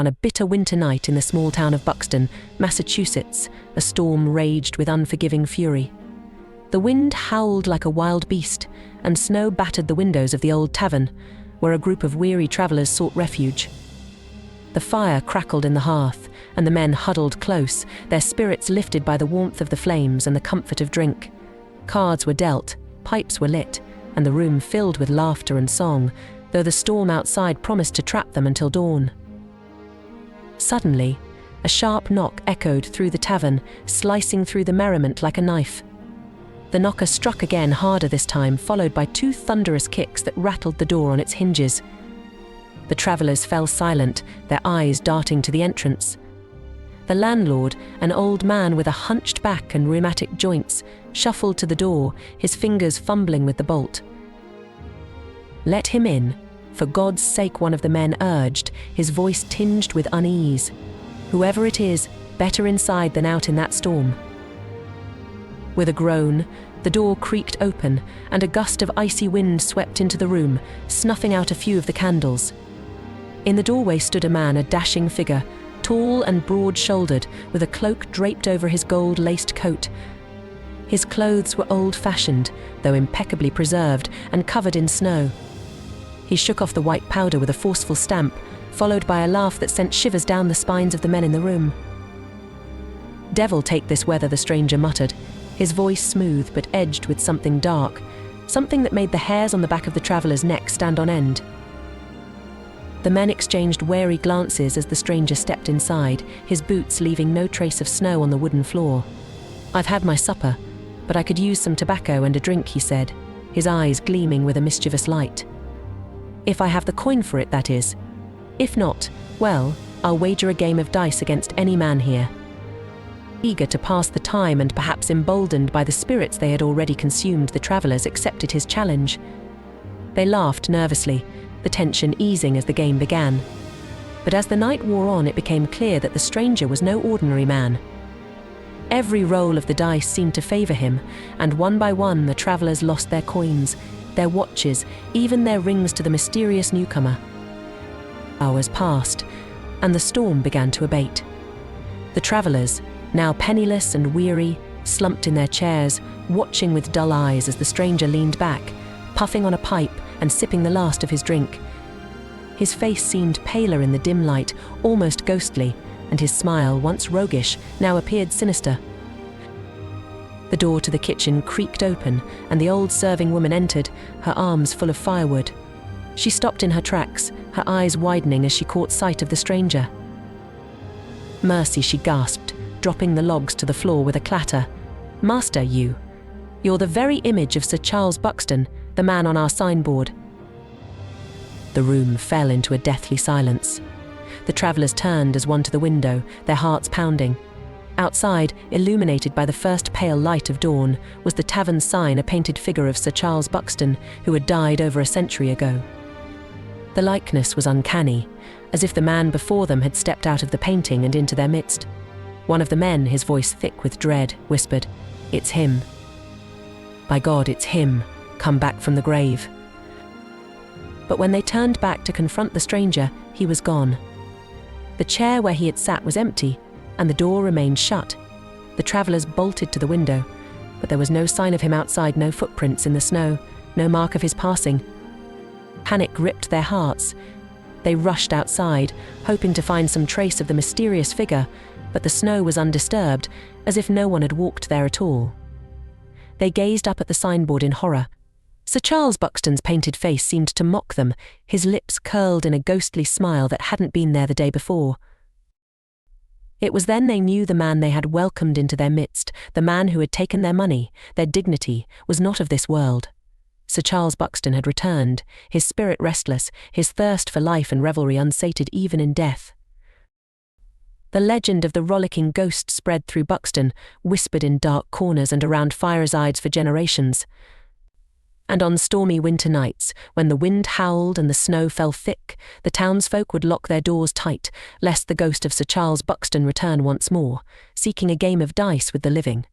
On a bitter winter night in the small town of Buxton, Massachusetts, a storm raged with unforgiving fury. The wind howled like a wild beast, and snow battered the windows of the old tavern, where a group of weary travelers sought refuge. The fire crackled in the hearth, and the men huddled close, their spirits lifted by the warmth of the flames and the comfort of drink. Cards were dealt, pipes were lit, and the room filled with laughter and song, though the storm outside promised to trap them until dawn. Suddenly, a sharp knock echoed through the tavern, slicing through the merriment like a knife. The knocker struck again, harder this time, followed by 2 thunderous kicks that rattled the door on its hinges. The travellers fell silent, their eyes darting to the entrance. The landlord, an old man with a hunched back and rheumatic joints, shuffled to the door, his fingers fumbling with the bolt. "Let him in, for God's sake," one of the men urged, his voice tinged with unease. "Whoever it is, better inside than out in that storm." With a groan, the door creaked open, and a gust of icy wind swept into the room, snuffing out a few of the candles. In the doorway stood a man, a dashing figure, tall and broad-shouldered, with a cloak draped over his gold-laced coat. His clothes were old-fashioned, though impeccably preserved, and covered in snow. He shook off the white powder with a forceful stamp, followed by a laugh that sent shivers down the spines of the men in the room. "Devil take this weather," the stranger muttered, his voice smooth but edged with something dark, something that made the hairs on the back of the traveller's neck stand on end. The men exchanged wary glances as the stranger stepped inside, his boots leaving no trace of snow on the wooden floor. "I've had my supper, but I could use some tobacco and a drink," he said, his eyes gleaming with a mischievous light. "If I have the coin for it, that is. If not, well, I'll wager a game of dice against any man here." Eager to pass the time and perhaps emboldened by the spirits they had already consumed, the travellers accepted his challenge. They laughed nervously, the tension easing as the game began. But as the night wore on, it became clear that the stranger was no ordinary man. Every roll of the dice seemed to favour him, and one by one the travellers lost their coins, their watches, even their rings to the mysterious newcomer. Hours passed, and the storm began to abate. The travellers, now penniless and weary, slumped in their chairs, watching with dull eyes as the stranger leaned back, puffing on a pipe and sipping the last of his drink. His face seemed paler in the dim light, almost ghostly, and his smile, once roguish, now appeared sinister. The door to the kitchen creaked open, and the old serving woman entered, her arms full of firewood. She stopped in her tracks, her eyes widening as she caught sight of the stranger. "Mercy," she gasped, dropping the logs to the floor with a clatter. "Master, you're the very image of Sir Charles Buxton, the man on our signboard." The room fell into a deathly silence. The travellers turned as one to the window, their hearts pounding. Outside, illuminated by the first pale light of dawn, was the tavern sign, a painted figure of Sir Charles Buxton, who had died over a century ago. The likeness was uncanny, as if the man before them had stepped out of the painting and into their midst. One of the men, his voice thick with dread, whispered, "It's him. By God, it's him, come back from the grave." But when they turned back to confront the stranger, he was gone. The chair where he had sat was empty, and the door remained shut. The travellers bolted to the window, but there was no sign of him outside, no footprints in the snow, no mark of his passing. Panic gripped their hearts. They rushed outside, hoping to find some trace of the mysterious figure, but the snow was undisturbed, as if no one had walked there at all. They gazed up at the signboard in horror. Sir Charles Buxton's painted face seemed to mock them, his lips curled in a ghostly smile that hadn't been there the day before. It was then they knew the man they had welcomed into their midst, the man who had taken their money, their dignity, was not of this world. Sir Charles Buxton had returned, his spirit restless, his thirst for life and revelry unsated even in death. The legend of the rollicking ghost spread through Buxton, whispered in dark corners and around firesides for generations. And on stormy winter nights, when the wind howled and the snow fell thick, the townsfolk would lock their doors tight, lest the ghost of Sir Charles Buxton return once more, seeking a game of dice with the living.